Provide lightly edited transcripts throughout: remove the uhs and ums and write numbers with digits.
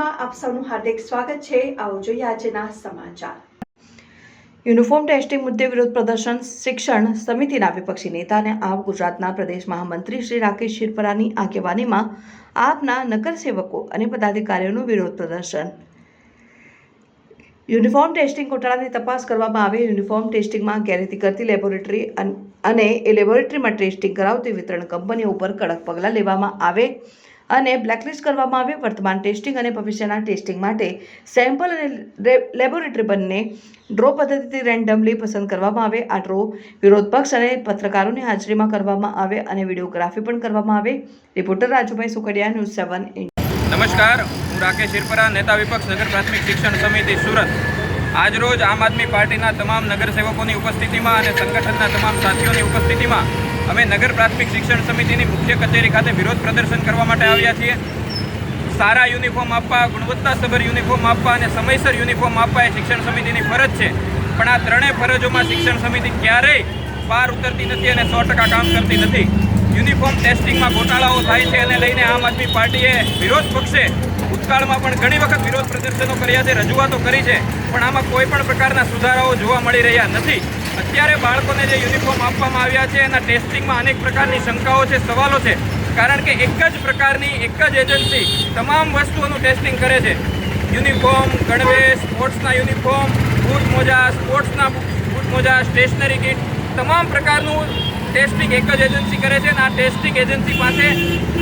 ન્યૂઝમાં આપ સૌનું હાર્દિક સ્વાગત છે। આવો જોઈએ આજના સમાચાર। યુનિફોર્મ ટેસ્ટિંગ મુદ્દે વિરોધ પ્રદર્શન। શિક્ષણ સમિતિના વિપક્ષી નેતા અને આપ ગુજરાતના પ્રદેશ મહામંત્રી શ્રી રાકેશ શિરપરાની આગેવાનીમાં આપના નગરસેવકો અને પદાધિકારીઓનું વિરોધ પ્રદર્શન। યુનિફોર્મ ટેસ્ટિંગ ઘોટાળાની તપાસ કરવામાં આવે। યુનિફોર્મ ટેસ્ટિંગમાં ગેરરીતિ કરતી લેબોરેટરી અને એ લેબોરેટરીમાં ટેસ્ટિંગ કરાવતી વિતરણ કંપનીઓ ઉપર કડક પગલાં લેવામાં આવે અને બ્લેકલિસ્ટ કરવામાં આવે। વર્તમાન ટેસ્ટિંગ અને ભવિષ્યના ટેસ્ટિંગ માટે સેમ્પલ અને લેબોરેટરી બંને ડ્રો પદ્ધતિથી રેન્ડમલી પસંદ કરવામાં આવે। આ ડ્રો વિરોધ પક્ષ અને પત્રકારોની હાજરીમાં કરવામાં આવે અને વિડીયોગ્રાફી પણ કરવામાં આવે। Reporter Rajubhai Sukhadia, news 7। નમસ્કાર, હું રાકેશ શિરપરા, નેતા વિપક્ષ નગર પ્રાથમિક શિક્ષણ સમિતિ સુરત। આજરોજ આમ આદમી પાર્ટીના તમામ નગરસેવકોની ઉપસ્થિતિમાં અને સંગઠનના તમામ સાથીઓની ઉપસ્થિતિમાં અમે નગર પ્રાથમિક શિક્ષણ સમિતિની મુખ્ય કચેરી ખાતે વિરોધ પ્રદર્શન કરવા માટે આવ્યા છીએ। સારા યુનિફોર્મ આપવા, ગુણવત્તાસભર યુનિફોર્મ આપવા અને સમયસર યુનિફોર્મ આપવા એ શિક્ષણ સમિતિની ફરજ છે, પણ આ ત્રણેય ફરજોમાં શિક્ષણ સમિતિ ક્યારેય પાર ઉતરતી નથી અને 100% કામ કરતી નથી। યુનિફોર્મ ટેસ્ટિંગમાં ઘોટાળાઓ થાય છે અને લઈને આમ આદમી પાર્ટીએ વિરોધ પક્ષે ભૂતકાળમાં પણ ઘણી વખત વિરોધ પ્રદર્શનો કર્યા છે, રજૂઆતો કરી છે, પણ આમાં કોઈ પણ પ્રકારના સુધારાઓ જોવા મળી રહ્યા નથી। અત્યારે બાળકોને જે યુનિફોર્મ આપવામાં આવ્યા છે એના ટેસ્ટિંગમાં અનેક પ્રકારની શંકાઓ છે, સવાલો છે, કારણ કે એક જ પ્રકારની એક જ એજન્સી તમામ વસ્તુઓનું ટેસ્ટિંગ કરે છે। યુનિફોર્મ, ગણવેશ, સ્પોર્ટ્સના યુનિફોર્મ, બૂટ મોજા, સ્પોર્ટ્સના બૂટ મોજા, સ્ટેશનરી કિટ, તમામ પ્રકારનું ટેસ્ટિંગ એક જ એજન્સી કરે છે અને આ ટેસ્ટિંગ એજન્સી પાસે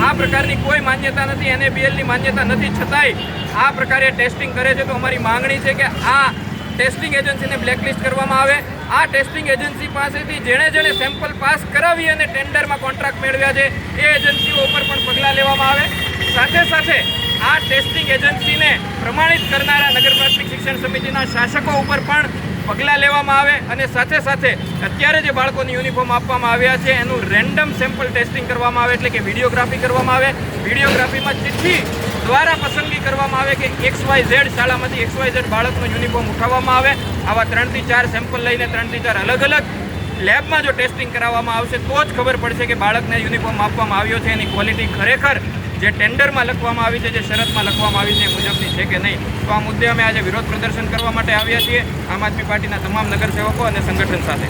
આ પ્રકારની કોઈ માન્યતા નથી, NABLની માન્યતા નથી, છતાંય આ પ્રકારે ટેસ્ટિંગ કરે છે। તો અમારી માંગણી છે કે આ ટેસ્ટિંગ એજન્સીને બ્લેકલિસ્ટ કરવામાં આવે। આ ટેસ્ટિંગ એજન્સી પાસેથી જેણે સેમ્પલ પાસ કરાવી અને ટેન્ડરમાં કોન્ટ્રાક્ટ મેળવ્યા છે એ એજન્સીઓ ઉપર પણ પગલાં લેવામાં આવે। સાથે સાથે આ ટેસ્ટિંગ એજન્સીને પ્રમાણિત કરનારા નગર પ્રાથમિક શિક્ષણ સમિતિના શાસકો ઉપર પણ પગલાં લેવામાં આવે અને સાથે સાથે અત્યારે જે બાળકોને યુનિફોર્મ આપવામાં આવ્યા છે એનું રેન્ડમ સેમ્પલ ટેસ્ટિંગ કરવામાં આવે, એટલે કે વિડીયોગ્રાફી કરવામાં આવે। વિડીયોગ્રાફીમાં ચિઠ્ઠી દ્વારા પસંદગી કરવામાં આવે કે XYZ શાળામાંથી XYZ બાળકનો યુનિફોર્મ ઉઠાવવામાં આવે। આવા 3 થી 4 સેમ્પલ લઈને 3 થી 4 અલગ અલગ લેબમાં જો ટેસ્ટિંગ કરાવવામાં આવશે તો જ ખબર પડશે કે બાળકને યુનિફોર્મ આપવામાં આવ્યો છે એની ક્વોલિટી ખરેખર જે ટેન્ડરમાં લખવામાં આવી છે, જે શરતમાં લખવામાં આવી છે એ મુજબની છે કે નહીં। તો આ મુદ્દે અમે આજે વિરોધ પ્રદર્શન કરવા માટે આવ્યા છીએ આમ આદમી પાર્ટીના તમામ નગરસેવકો અને સંગઠન સાથે।